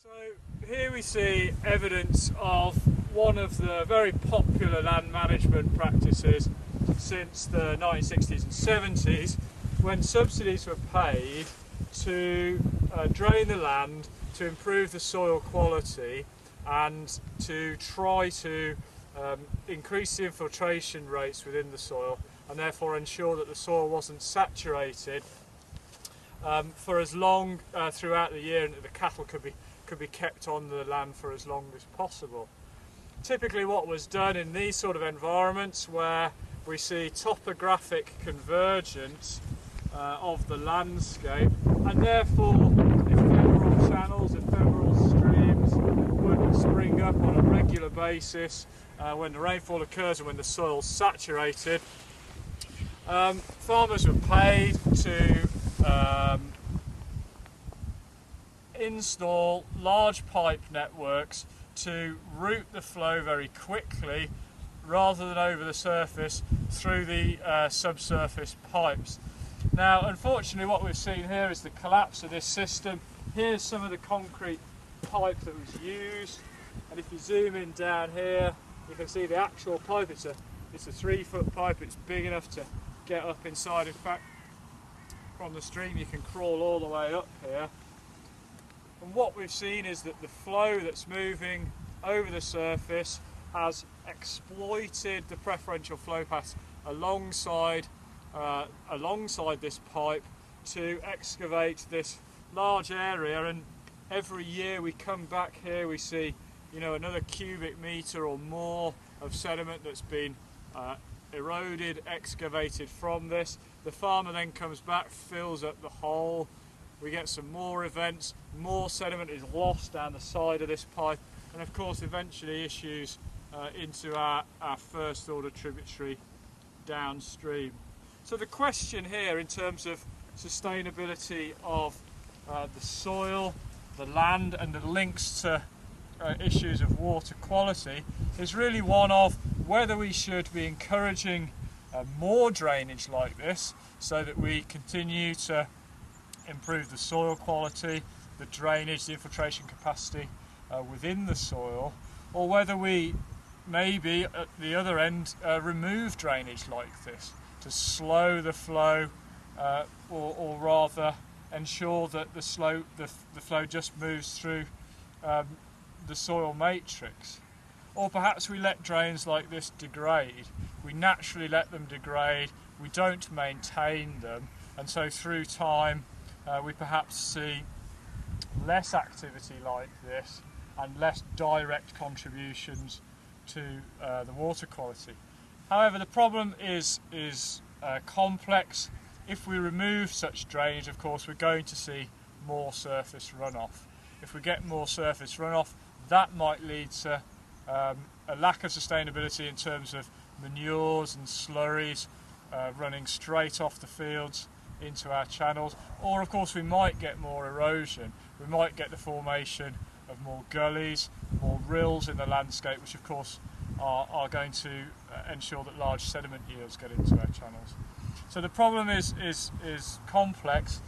So here we see evidence of one of the very popular land management practices since the 1960s and 70s, when subsidies were paid to drain the land, to improve the soil quality and to try to increase the infiltration rates within the soil and therefore ensure that the soil wasn't saturated for as long throughout the year, and that the cattle could be kept on the land for as long as possible. Typically what was done in these sort of environments where we see topographic convergence of the landscape, and therefore ephemeral channels, ephemeral streams would spring up on a regular basis when the rainfall occurs and when the soil's saturated. Farmers were paid to install large pipe networks to route the flow very quickly rather than over the surface through the subsurface pipes. Now, unfortunately, what we've seen here is the collapse of this system. Here's some of the concrete pipe that was used, and if you zoom in down here, you can see the actual pipe. It's a 3-foot pipe. It's big enough to get up inside. In fact, from the stream you can crawl all the way up here. And what we've seen is that the flow that's moving over the surface has exploited the preferential flow paths alongside this pipe to excavate this large area, and every year we come back here we see, you know, another cubic metre or more of sediment that's been eroded, excavated from this. The farmer then comes back, fills up the hole, we get some more events, more sediment is lost down the side of this pipe, and of course eventually issues into our first order tributary downstream. So the question here in terms of sustainability of the soil, the land and the links to issues of water quality is really one of whether we should be encouraging more drainage like this so that we continue to improve the soil quality, the drainage, the infiltration capacity within the soil, or whether we maybe at the other end remove drainage like this to slow the flow or rather ensure that the flow just moves through the soil matrix. Or perhaps we let drains like this degrade. We naturally let them degrade, we don't maintain them, and so through time we perhaps see less activity like this and less direct contributions to the water quality. However, the problem is complex. If we remove such drainage, of course, we're going to see more surface runoff. If we get more surface runoff, that might lead to a lack of sustainability in terms of manures and slurries running straight off the fields into our channels, or of course we might get more erosion. We might get the formation of more gullies, more rills in the landscape, which of course are going to ensure that large sediment yields get into our channels. So the problem is complex.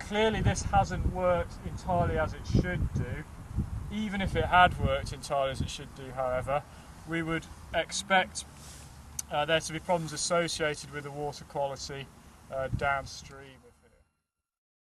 Clearly this hasn't worked entirely as it should do. Even if it had worked entirely as it should do, however, we would expect there to be problems associated with the water quality downstream.